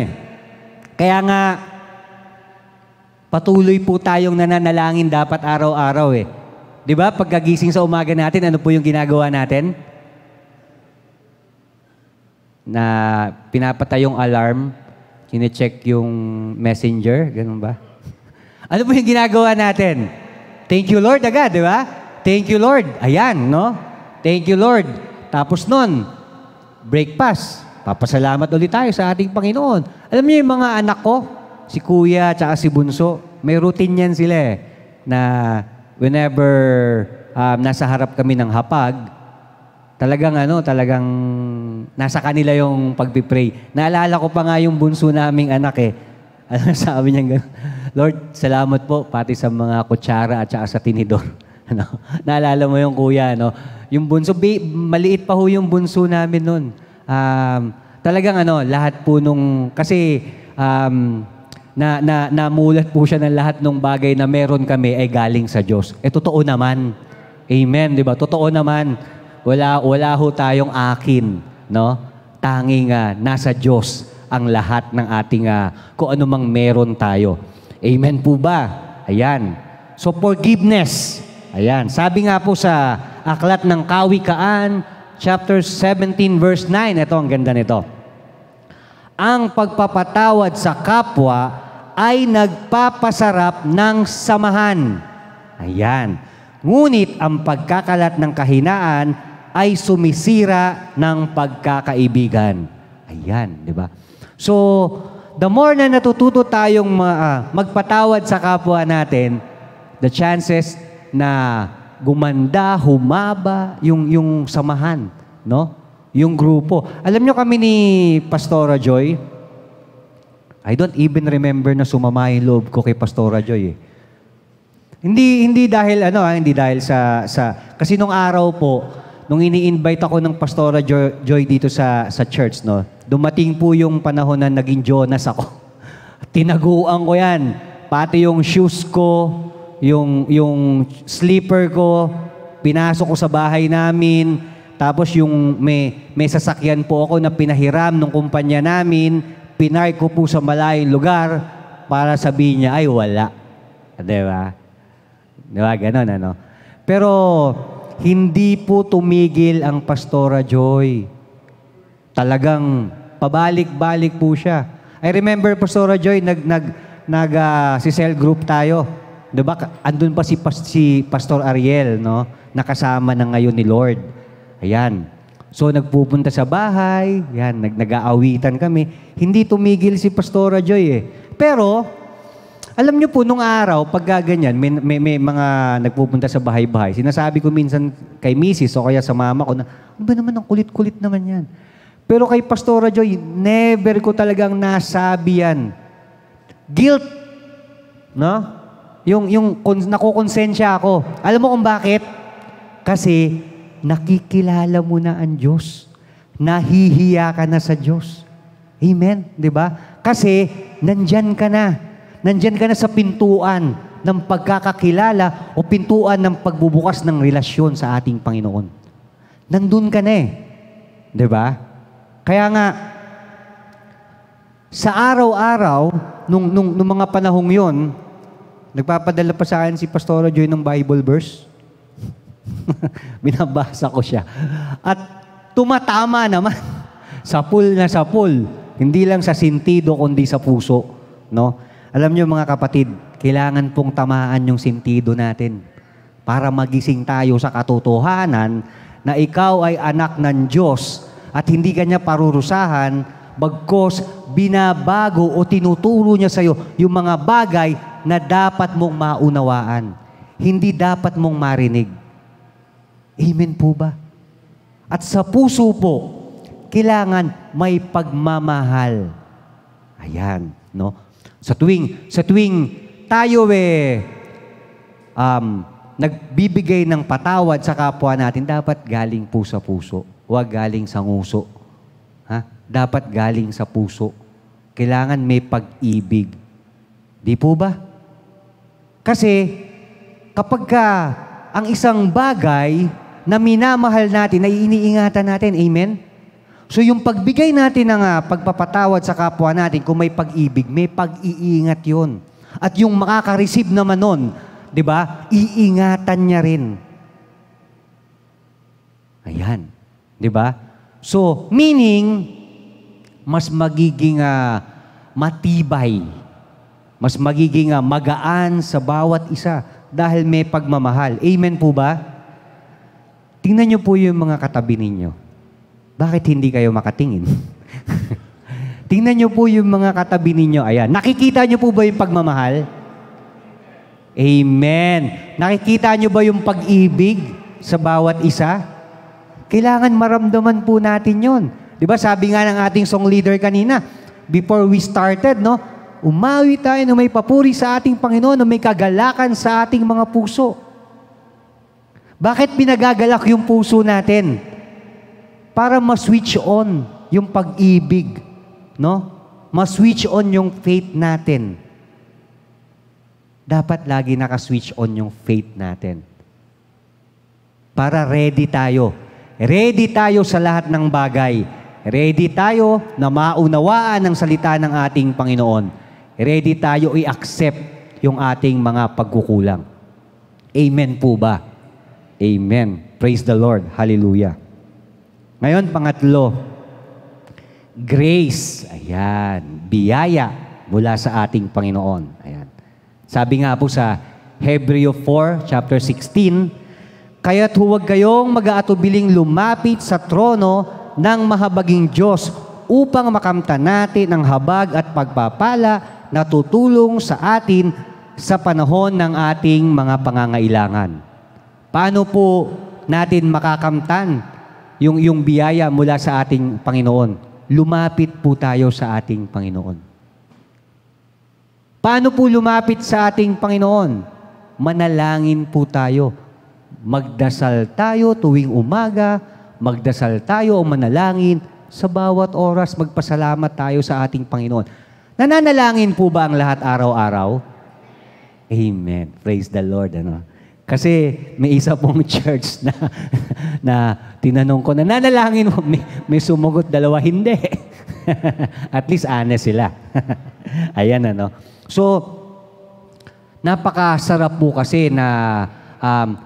Kaya nga, patuloy po tayong nananalangin dapat araw-araw eh. Di ba? Pagkagising sa umaga natin, ano po yung ginagawa natin? Na pinapatay yung alarm, kine-check yung messenger, ganun ba? Ano po yung ginagawa natin? Thank you Lord agad, di ba? Thank you Lord. Ayan, no? Thank you Lord. Tapos nun, breakfast. Papasalamat ulit tayo sa ating Panginoon. Alam niyo yung mga anak ko, si Kuya at si Bunso, may routine yan sila eh, na whenever nasa harap kami ng hapag, talagang nasa kanila yung pagpipray. Naalala ko pa nga yung bunso naming anak eh. Sabi niya gano'n, Lord, salamat po pati sa mga kutsara at saka sa tinidor. Naalala mo yung kuya, no? Yung bunso, maliit pa ho yung bunso namin nun. Talagang lahat po nung, kasi namulat po siya ng lahat ng bagay na meron kami ay galing sa Diyos. Totoo naman. Amen, di ba? Totoo naman. Wala ho tayong akin, no? Tanging nasa Diyos ang lahat ng ating kung ano mang meron tayo. Amen po ba? Ayan. So forgiveness. Ayan. Sabi nga po sa Aklat ng Kawikaan, chapter 17, verse 9. Ito, ang ganda nito. Ang pagpapatawad sa kapwa ay nagpapasarap ng samahan. Ayan. Ngunit ang pagkakalat ng kahinaan ay sumisira ng pagkakaibigan. Ayan, di ba? So, the more na natututo tayong magpatawad sa kapwa natin, the chances na gumanda, humaba yung samahan, no? Yung grupo. Alam nyo kami ni Pastora Joy, I don't even remember na sumama yung loob ko kay Pastora Joy eh. Hindi dahil hindi dahil sa kasi nung araw po, nung ini-invite ako ng Pastora Joy dito sa church, no. Dumating po yung panahon na naging Jonas ako. Tinaguan ko 'yan. Pati yung shoes ko, yung sleeper ko, pinasok ko sa bahay namin. Tapos yung may sasakyan po ako na pinahiram ng kumpanya namin, pinark ko po sa malayong lugar para sabihin niya, ay wala. Diba? Diba? Ganon, Pero, hindi po tumigil ang Pastora Joy. Talagang pabalik-balik po siya. I remember, Pastora Joy, si cell group tayo. Diba? Andun pa si Pastor Ariel, no? Nakasama na ngayon ni Lord. Ayan. So, nagpupunta sa bahay, yan, nag-aawitan kami. Hindi tumigil si Pastora Joy eh. Pero, alam niyo po, nung araw, pag ganyan, may mga nagpupunta sa bahay-bahay, sinasabi ko minsan kay Mrs. o kaya sa mama ko na, ano ba naman, ang kulit-kulit naman yan. Pero kay Pastora Joy, never ko talagang nasabi yan. Guilt. No? Yung nakukonsensya ako. Alam mo kung bakit? Kasi, nakikilala mo na ang Diyos. Nahihiya ka na sa Diyos. Amen? Di ba? Kasi, nandyan ka na. Nandyan ka na sa pintuan ng pagkakakilala o pintuan ng pagbubukas ng relasyon sa ating Panginoon. Nandun ka na eh. Di ba? Kaya nga, sa araw-araw, nung mga panahong yon, nagpapadala pa sa akin si Pastora Joy ng Bible verse. Binabasa ko siya. At tumatama naman. Sapul na sapul. Hindi lang sa sentido, kundi sa puso. No? Alam niyo mga kapatid, kailangan pong tamaan yung sentido natin para magising tayo sa katotohanan na ikaw ay anak ng Diyos at hindi ka niya parurusahan, bagkos binabago o tinuturo niya sa iyo yung mga bagay na dapat mong maunawaan. Hindi dapat mong marinig. Amen po ba? At sa puso po, kailangan may pagmamahal. Ayan, no? Sa tuwing tayo nagbibigay ng patawad sa kapwa natin, dapat galing po sa puso. Huwag galing sa nguso. Ha? Dapat galing sa puso. Kailangan may pag-ibig. Di po ba? Kasi kapag ang isang bagay na minamahal natin, ay iniingatan natin. Amen? So yung pagbigay natin ng pagpapatawad sa kapwa natin, kung may pag-ibig, may pag-iingat yun. At yung makaka-receive naman nun, di ba, iingatan niya rin. Ayan. Di ba? So, meaning, mas magiging matibay, mas magiging magaan sa bawat isa dahil may pagmamahal. Amen po ba? Tingnan niyo po yung mga katabi ninyo. Bakit hindi kayo makatingin? Tingnan niyo po yung mga katabi ninyo. Ayan. Nakikita niyo po ba yung pagmamahal? Amen. Nakikita niyo ba yung pag-ibig sa bawat isa? Kailangan maramdaman po natin yon. Di ba sabi nga ng ating song leader kanina, before we started, no? Umawi tayo na may papuri sa ating Panginoon, na may kagalakan sa ating mga puso. Bakit pinagagalak yung puso natin? Para ma-switch on yung pag-ibig, no? Ma-switch on yung faith natin. Dapat lagi naka-switch on yung faith natin. Para ready tayo. Ready tayo sa lahat ng bagay. Ready tayo na maunawaan ang salita ng ating Panginoon. Ready tayo i-accept yung ating mga pagkukulang. Amen po ba? Amen. Praise the Lord. Hallelujah. Ngayon, pangatlo, grace. Ayan. Biyaya mula sa ating Panginoon. Ayan. Sabi nga po sa Hebreo 4, chapter 16, kaya't huwag kayong mag-aatubiling lumapit sa trono ng mahabaging Diyos upang makamtan natin ang habag at pagpapala na tutulong sa atin sa panahon ng ating mga pangangailangan. Paano po natin makakamtan yung biyaya mula sa ating Panginoon? Lumapit po tayo sa ating Panginoon. Paano po lumapit sa ating Panginoon? Manalangin po tayo. Magdasal tayo tuwing umaga, magdasal tayo o manalangin sa bawat oras, magpasalamat tayo sa ating Panginoon. Nananalangin po ba ang lahat araw-araw? Amen. Praise the Lord. Ano? Kasi may isa pong church na tinanong ko, nananalangin mo, may sumugot, dalawa, hindi. At least honest sila. Ayan, ano. So, napakasarap po kasi na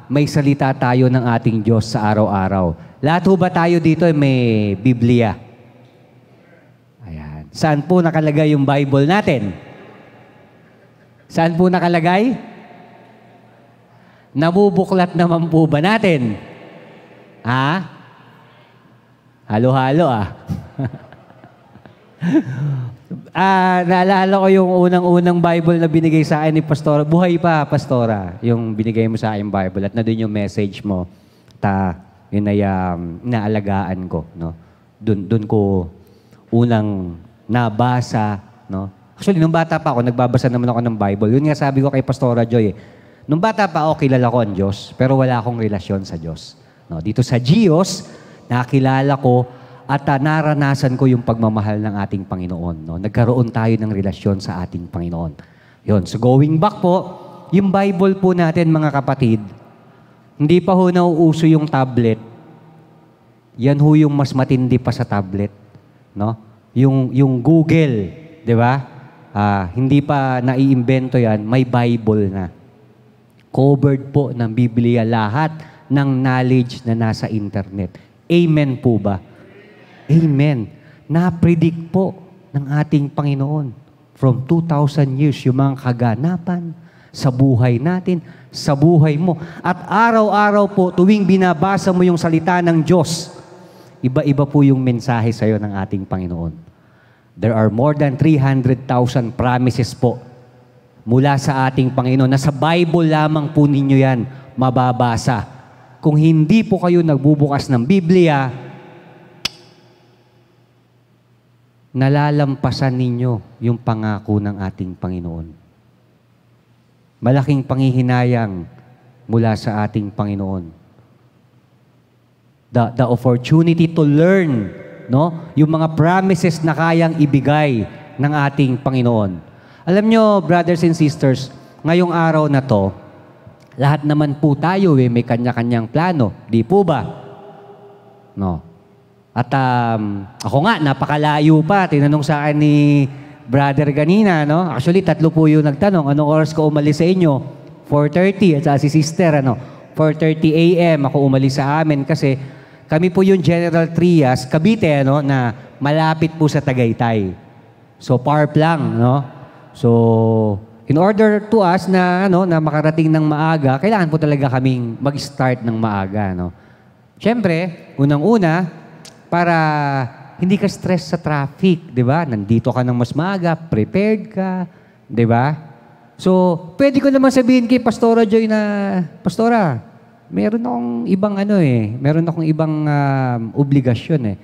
may salita tayo ng ating Diyos sa araw-araw. Lahat ho ba tayo dito may Biblia? Ayan. Saan po nakalagay yung Bible natin? Saan po nakalagay? Nabubuklat naman po ba natin? Ha? Halo-halo naalala ko yung unang-unang Bible na binigay sa akin ni Pastora. Buhay pa, Pastora, yung binigay mo sa akin Bible at na doon yung message mo. Yun ay naalagaan ko. No? Doon ko unang nabasa. No? Actually, nung bata pa ako, nagbabasa naman ako ng Bible. Yun nga sabi ko kay Pastora Joy. Nung bata pa ako, kilala ko ang Diyos, pero wala akong relasyon sa Diyos. No? Dito sa Diyos, nakilala ko at naranasan ko yung pagmamahal ng ating Panginoon. No? Nagkaroon tayo ng relasyon sa ating Panginoon. Yun. So going back po, yung Bible po natin mga kapatid, hindi pa ho nauuso yung tablet. Yan ho yung mas matindi pa sa tablet. No? Yung Google, di ba? Hindi pa naiimbento yan, may Bible na. Covered po ng Biblia lahat ng knowledge na nasa internet. Amen po ba? Amen. Na-predict po ng ating Panginoon from 2,000 years yung mga kaganapan sa buhay natin, sa buhay mo. At araw-araw po, tuwing binabasa mo yung salita ng Diyos, iba-iba po yung mensahe sa'yo ng ating Panginoon. There are more than 300,000 promises po mula sa ating Panginoon. Nasa Bible lamang po ninyo yan mababasa. Kung hindi po kayo nagbubukas ng Biblia, nalalampasan ninyo yung pangako ng ating Panginoon. Malaking panghihinayang mula sa ating Panginoon. The opportunity to learn, no? Yung mga promises na kayang ibigay ng ating Panginoon. Alam nyo, brothers and sisters, ngayong araw na to, lahat naman po tayo may kanya-kanyang plano. Di po ba? No. At ako nga, napakalayo pa. Tinanong sa akin ni brother kanina, no? Actually, 3 po yung nagtanong, anong oras ko umalis sa inyo? 4:30. At saka si sister, 4:30 a.m. ako umalis sa amin kasi kami po yung General Trias, Cavite, na malapit po sa Tagaytay. So, parp lang, no? So, in order to us na, na makarating ng maaga, kailangan po talaga kaming mag-start ng maaga, no? Siyempre, unang-una, para hindi ka stress sa traffic, di ba? Nandito ka ng mas maaga, prepared ka, di ba? So, pwede ko naman sabihin kay Pastora Joy na, Pastora, meron akong ibang meron akong ibang obligasyon eh.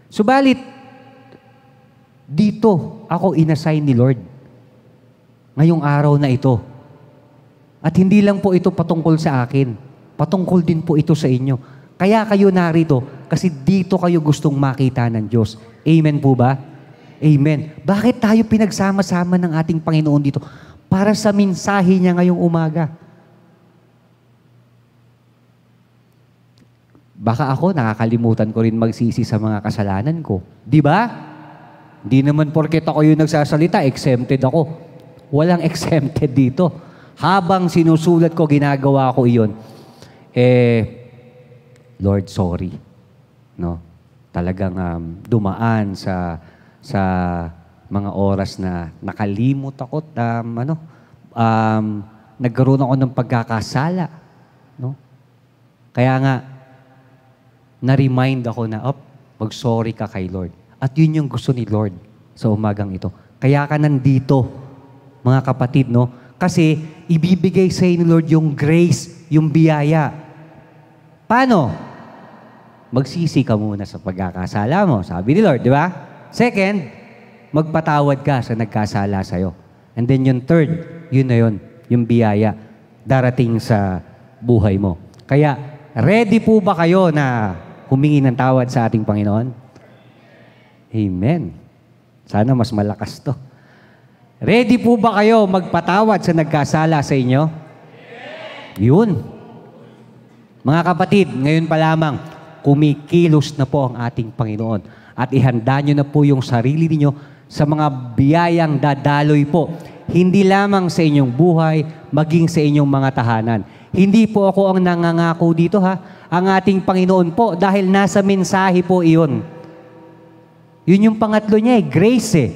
Subalit, dito ako inassign ni Lord. Ngayong araw na ito. At hindi lang po ito patungkol sa akin. Patungkol din po ito sa inyo. Kaya kayo narito kasi dito kayo gustong makita ng Diyos. Amen po ba? Amen. Bakit tayo pinagsama-sama ng ating Panginoon dito? Para sa mensahe niya ngayong umaga. Baka ako, nakakalimutan ko rin magsisi sa mga kasalanan ko. Di ba? Di naman porket ako yung nagsasalita, exempted ako. Walang exempted dito. Habang sinusulat ko, ginagawa ko iyon. Lord, sorry. No? Talagang dumaan sa mga oras na nakalimot ako at nagkaroon ako ng pagkakasala. No? Kaya nga, na-remind ako na, mag-sorry ka kay Lord. At yun yung gusto ni Lord sa umagang ito. Kaya ka nandito, mga kapatid, no? Kasi ibibigay sa ni Lord yung grace, yung biyaya. Paano? Magsisi ka muna sa pagkakasala mo. Sabi ni Lord, di ba? Second, magpatawad ka sa nagkasala sa'yo. And then yung third, yun na yun, yung biyaya darating sa buhay mo. Kaya, ready po ba kayo na humingi ng tawad sa ating Panginoon? Amen. Sana mas malakas to. Ready po ba kayo magpatawad sa nagkasala sa inyo? Yun. Mga kapatid, ngayon pa lamang, kumikilos na po ang ating Panginoon. At ihanda nyo na po yung sarili niyo sa mga biyayang dadaloy po. Hindi lamang sa inyong buhay, maging sa inyong mga tahanan. Hindi po ako ang nangangako dito ang ating Panginoon po dahil nasa mensahe po iyon. Yun yung pangatlo niya grace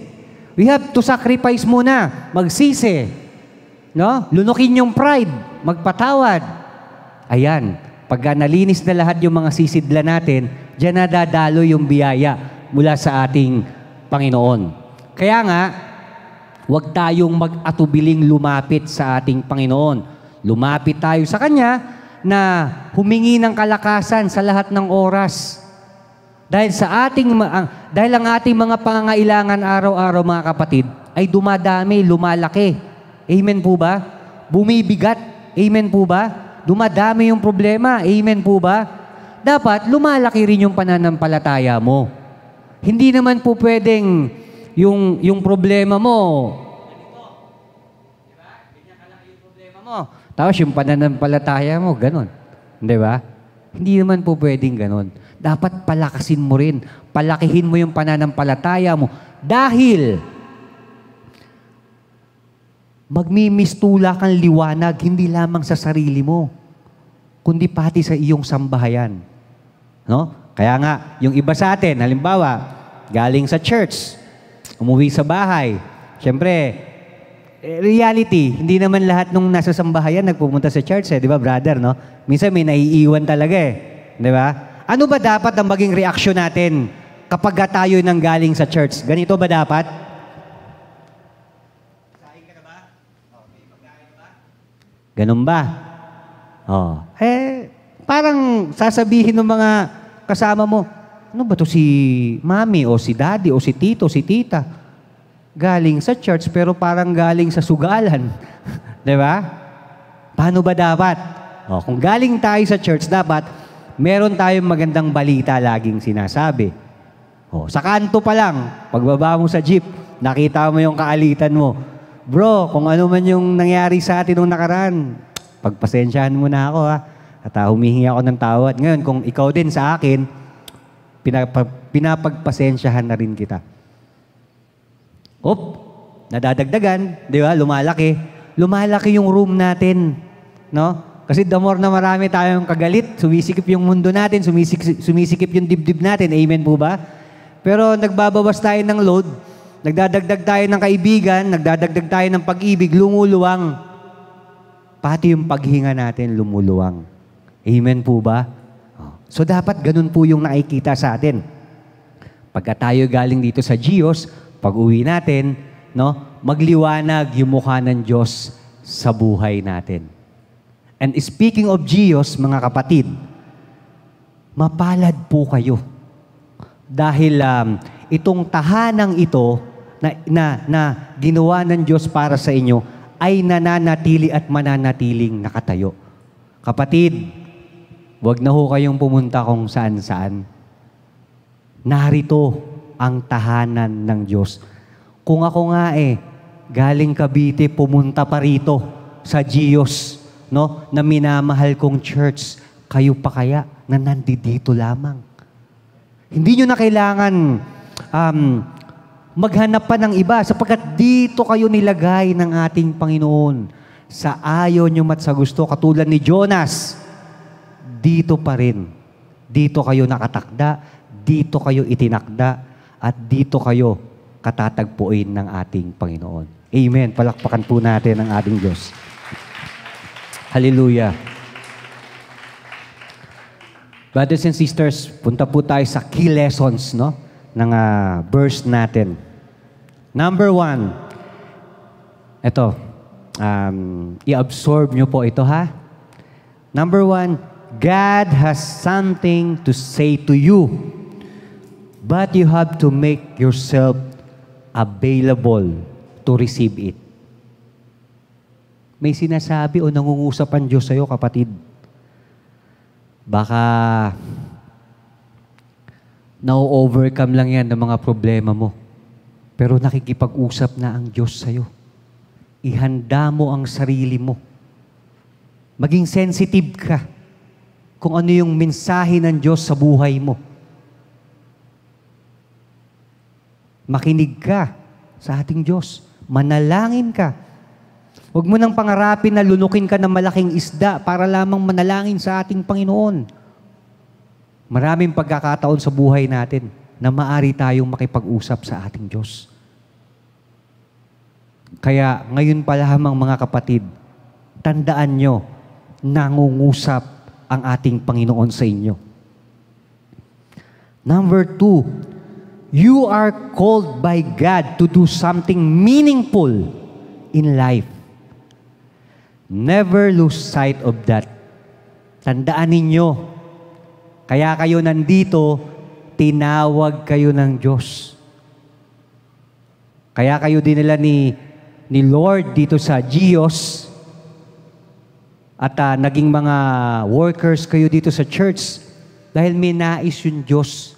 We have to sacrifice muna, magsisi. No? Lunukin yung pride, magpatawad. Ayan, pagka nalinis na lahat yung mga sisidla natin, diyan na dadalo yung biyaya mula sa ating Panginoon. Kaya nga, huwag tayong mag-atubiling lumapit sa ating Panginoon. Lumapit tayo sa Kanya na humingi ng kalakasan sa lahat ng oras. Dahil ang ating mga pangangailangan araw-araw, mga kapatid, ay dumadami, lumalaki. Amen po ba? Bumibigat. Amen po ba? Dumadami yung problema. Amen po ba? Dapat lumalaki rin yung pananampalataya mo. Hindi naman po pwedeng yung problema mo. Diba? Ganyan kalaki yung problema mo. Tapos yung pananampalataya mo, ganon. Di ba? Hindi naman po pwedeng ganon. Dapat palakasin mo rin. Palakihin mo yung pananampalataya mo. Dahil magmimistula kang liwanag, hindi lamang sa sarili mo, kundi pati sa iyong sambahayan. No? Kaya nga, yung iba sa atin, halimbawa, galing sa church, umuwi sa bahay. Siyempre, reality, hindi naman lahat nung nasa sambahayan nagpupunta sa church, di ba, brother, no? Minsan may naiiwan talaga di ba? Ano ba dapat ang maging reaksyon natin kapag tayo nang galing sa church? Ganito ba dapat? Kain ka na ba? Okay, pagkain ba? Ganun ba? Parang sasabihin ng mga kasama mo, ano ba to si mami o si daddy o si tito, si tita? Galing sa church pero parang galing sa sugalan. Di ba? Paano ba dapat? Kung galing tayo sa church, dapat meron tayong magandang balita laging sinasabi. Sa kanto pa lang, pagbaba mo sa jeep, nakita mo yung kaalitan mo. Bro, kung ano man yung nangyari sa atin nung nakaraan, pagpasensyahan mo na ako At humihingi ako ng tawad. Ngayon, kung ikaw din sa akin, pinapagpasensyahan na rin kita. Nadadagdagan, di ba? Lumalaki. Lumalaki yung room natin, no? Kasi the more na marami tayong kagalit, sumisikip yung mundo natin, sumisikip yung dibdib natin. Amen po ba? Pero nagbabawas tayo ng load, nagdadagdag tayo ng kaibigan, nagdadagdag tayo ng pag-ibig, lumuluwang. Pati yung paghinga natin, lumuluwang. Amen po ba? So dapat ganun po yung nakikita sa atin. Pagka tayo galing dito sa Diyos, pag-uwi natin, no, magliwanag yung mukha ng Diyos sa buhay natin. And speaking of Diyos, mga kapatid, mapalad po kayo. Dahil itong tahanang ito na ginawa ng Diyos para sa inyo ay nananatili at mananatiling nakatayo. Kapatid, huwag na ho kayong pumunta kung saan-saan. Narito ang tahanan ng Diyos. Kung ako nga galing Cavite, pumunta pa rito sa Diyos, no, na minamahal kong church, kayo pa kaya na nandito lamang? Hindi nyo na kailangan maghanap pa ng iba sapagkat dito kayo nilagay ng ating Panginoon. Sa ayaw nyo at sa gusto, katulad ni Jonas, dito pa rin. Dito kayo nakatakda, dito kayo itinakda, at dito kayo katatagpuin ng ating Panginoon. Amen. Palakpakan po natin ang ating Diyos. Hallelujah. Brothers and sisters, punta po tayo sa key lessons, no, ng verse natin. Number 1, ito, i-absorb nyo po ito, ha? Number 1, God has something to say to you, but you have to make yourself available to receive it. May sinasabi o nangungusap ang Diyos sa'yo, kapatid. Baka na-overcome lang yan ng mga problema mo. Pero nakikipag-usap na ang Diyos sa'yo. Ihanda mo ang sarili mo. Maging sensitive ka kung ano yung mensahe ng Diyos sa buhay mo. Makinig ka sa ating Diyos. Manalangin ka. Huwag mo nang pangarapin na lunukin ka ng malaking isda para lamang manalangin sa ating Panginoon. Maraming pagkakataon sa buhay natin na maari tayong makipag-usap sa ating Diyos. Kaya ngayon pa lamang, mga kapatid, tandaan nyo, nangungusap ang ating Panginoon sa inyo. Number 2, you are called by God to do something meaningful in life. Never lose sight of that. Tandaan ninyo, kaya kayo nandito, tinawag kayo ng Diyos. Kaya kayo dinala ni Lord dito sa Diyos at naging mga workers kayo dito sa church dahil may nais yung Diyos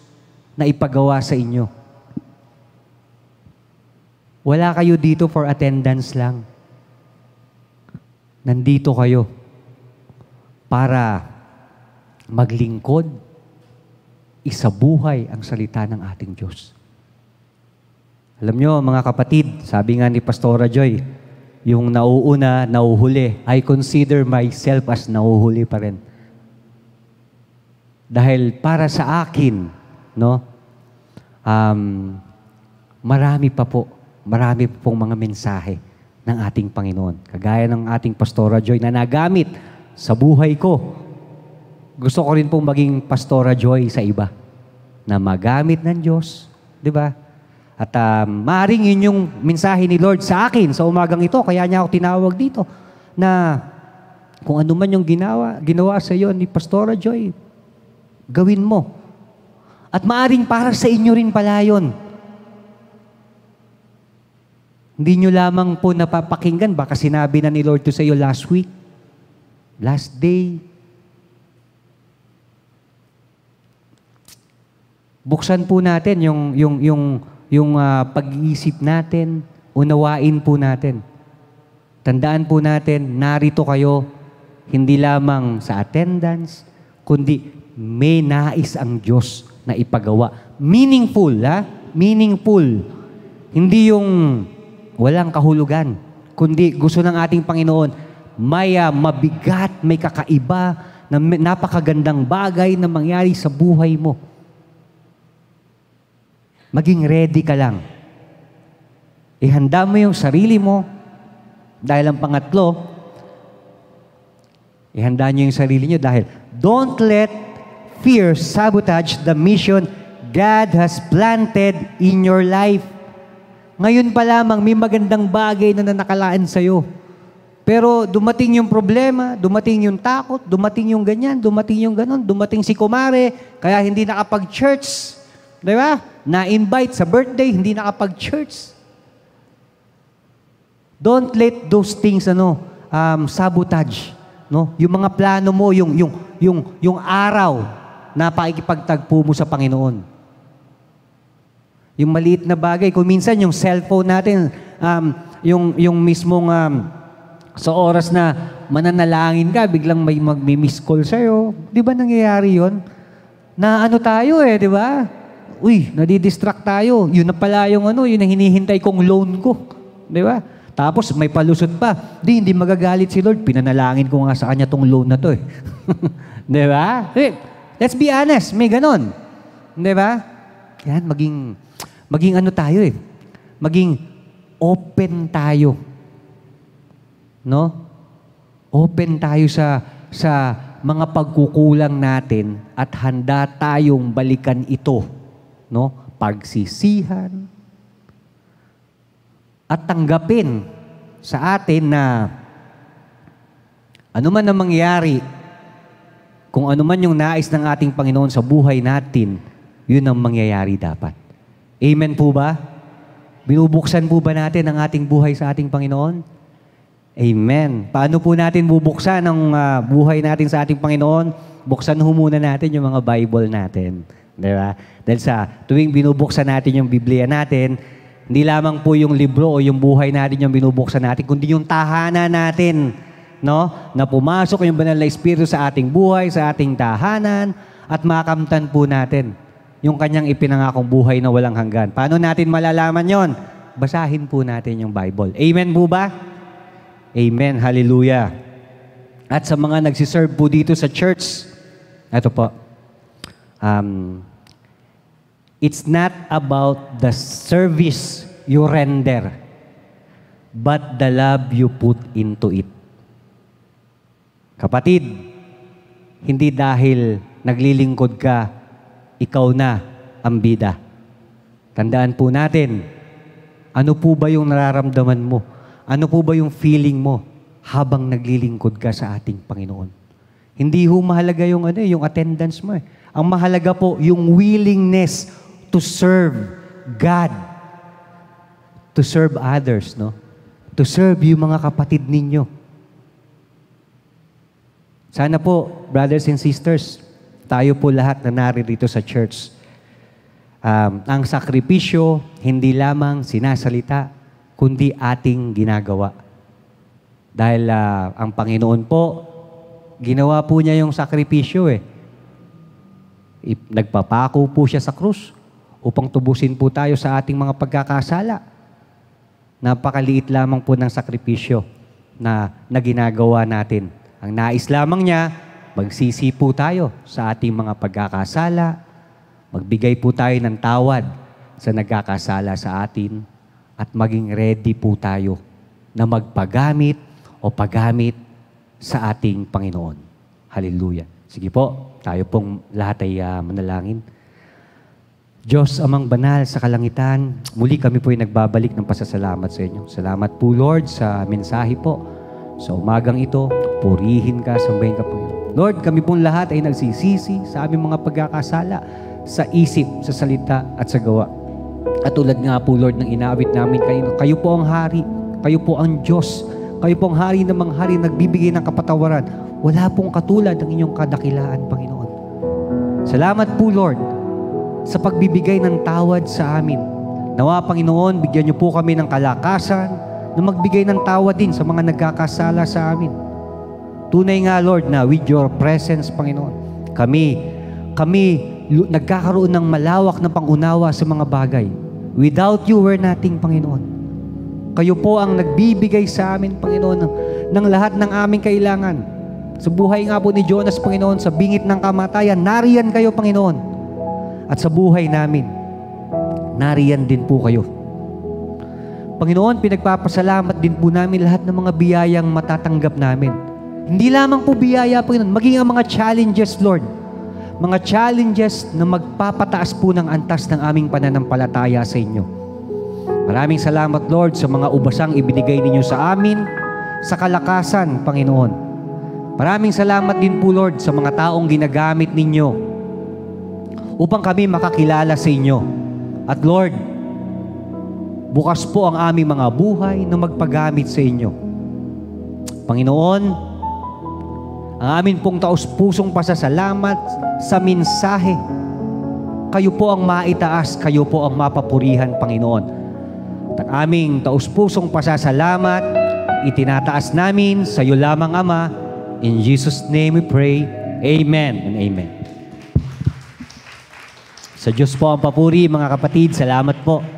na ipagawa sa inyo. Wala kayo dito for attendance lang. Nandito kayo para maglingkod, isabuhay ang salita ng ating Diyos. Alam nyo, mga kapatid, sabi nga ni Pastora Joy, yung nauuna, nauhuli, I consider myself as nauhuli pa rin. Dahil para sa akin, no, marami pong mga mensahe ng ating Panginoon. Kagaya ng ating Pastora Joy na nagamit sa buhay ko. Gusto ko rin pong maging Pastora Joy sa iba na magamit ng Diyos. Di ba? At maaaring yun yung mensahe ni Lord sa akin sa umagang ito. Kaya niya ako tinawag dito na kung ano man yung ginawa sa iyo ni Pastora Joy, gawin mo. At maaaring para sa inyo rin pala yun. Hindi nyo lamang po napapakinggan. Baka sinabi na ni Lord to sa iyo last week, last day. Buksan po natin yung pag-iisip natin, unawain po natin. Tandaan po natin, narito kayo, hindi lamang sa attendance, kundi may nais ang Diyos na ipagawa. Meaningful, ha? Meaningful. Hindi yung walang kahulugan, kundi gusto ng ating Panginoon, may mabigat, may kakaiba, na napakagandang bagay na mangyari sa buhay mo. Maging ready ka lang. Ihanda mo yung sarili mo. Dahil ang pangatlo, ihanda nyo yung sarili nyo dahil don't let fear sabotage the mission God has planted in your life. Ngayon pa lamang, may magandang bagay na nakalaan sa'yo. Pero dumating yung problema, dumating yung takot, dumating yung ganyan, dumating yung ganon, dumating si kumare, kaya hindi nakapag-church. Di ba? Na-invite sa birthday, hindi nakapag-church. Don't let those things sabotage, no? Yung mga plano mo, yung araw na pakikipagtagpo mo sa Panginoon. Yung maliit na bagay, kung minsan yung cellphone natin, yung mismong sa oras na mananalangin ka, biglang may mag-miss call sa'yo. Di ba nangyayari yon? Na tayo di ba? Uy, nadidistract tayo. Yun na pala yung yun na hinihintay kong loan ko. Di ba? Tapos may palusot pa. Hindi magagalit si Lord. Pinanalangin ko nga sa kanya tong loan na to Di ba? Let's be honest, may ganon. Di ba? Yan, maging tayo Maging open tayo. No? Open tayo sa mga pagkukulang natin at handa tayong balikan ito. No? Pagsisihan. At tanggapin sa atin na ano man ang mangyari, kung ano man yung nais ng ating Panginoon sa buhay natin, yun ang mangyayari dapat. Amen po ba? Binubuksan po ba natin ang ating buhay sa ating Panginoon? Amen. Paano po natin bubuksan ang buhay natin sa ating Panginoon? Buksan ho muna natin yung mga Bible natin. Di ba? Dahil sa tuwing binubuksan natin yung Biblia natin, hindi lamang po yung libro o yung buhay natin yung binubuksan natin, kundi yung tahanan natin, no? Na pumasok yung banal na Espiritu sa ating buhay, sa ating tahanan, at makamtan po natin yung kanyang ipinangakong buhay na walang hanggan. Paano natin malalaman yon? Basahin po natin yung Bible. Amen po ba? Amen. Hallelujah. At sa mga nagsiserve po dito sa church, ito po, it's not about the service you render, but the love you put into it. Kapatid, hindi dahil naglilingkod ka, ikaw na ang bida. Tandaan po natin, ano po ba yung nararamdaman mo? Ano po ba yung feeling mo habang naglilingkod ka sa ating Panginoon? Hindi ho mahalaga yung yung attendance mo. Ang mahalaga po yung willingness to serve God, to serve others, no? To serve yung mga kapatid ninyo. Sana po, brothers and sisters, tayo po lahat na naririto sa church, ang sakripisyo hindi lamang sinasalita, kundi ating ginagawa. Dahil ang Panginoon po, ginawa po niya yung sakripisyo Nagpapako po siya sa krus upang tubusin po tayo sa ating mga pagkakasala. Napakaliit lamang po ng sakripisyo na ginagawa natin. Ang nais lamang niya, magsisi po tayo sa ating mga pagkakasala, magbigay po tayo ng tawad sa nagkakasala sa atin, at maging ready po tayo na magpagamit o paggamit sa ating Panginoon. Hallelujah. Sige po, tayo pong lahat ay manalangin. Diyos, Amang Banal sa kalangitan, muli kami po ay nagbabalik ng pasasalamat sa inyo. Salamat po, Lord, sa mensahe po. Sa umagang ito, purihin ka, sambahin ka po. Lord, kami pong lahat ay nagsisisi sa aming mga pagkakasala, sa isip, sa salita, at sa gawa. At tulad nga po, Lord, ng inaawit namin kayo po ang hari, kayo po ang Diyos, kayo po ang hari ng mga hari, nagbibigay ng kapatawaran. Wala pong katulad ng inyong kadakilaan, Panginoon. Salamat po, Lord, sa pagbibigay ng tawad sa amin. Nawa, Panginoon, bigyan niyo po kami ng kalakasan na magbigay ng tawad din sa mga nagkakasala sa amin. Tunay nga, Lord, na with your presence, Panginoon, kami nagkakaroon ng malawak na pangunawa sa mga bagay. Without you, we're nothing, Panginoon. Kayo po ang nagbibigay sa amin, Panginoon, ng lahat ng aming kailangan. Sa buhay nga po ni Jonas, Panginoon, sa bingit ng kamatayan, nariyan kayo, Panginoon. At sa buhay namin, nariyan din po kayo. Panginoon, pinagpapasalamat din po namin lahat ng mga biyayang matatanggap namin. Hindi lamang po biyaya, Panginoon, maging ang mga challenges, Lord. Mga challenges na magpapataas po ng antas ng aming pananampalataya sa inyo. Maraming salamat, Lord, sa mga ubasang ibinigay ninyo sa amin, sa kalakasan, Panginoon. Maraming salamat din po, Lord, sa mga taong ginagamit ninyo upang kami makakilala sa inyo. At Lord, bukas po ang aming mga buhay na magpagamit sa inyo. Panginoon, ang amin pong taus-pusong pasasalamat sa mensahe. Kayo po ang maitaas, kayo po ang mapapurihan, Panginoon. At aming taus-pusong pasasalamat, itinataas namin sa iyo lamang, Ama. In Jesus' name we pray. Amen and amen. Sa Diyos po ang papuri, mga kapatid. Salamat po.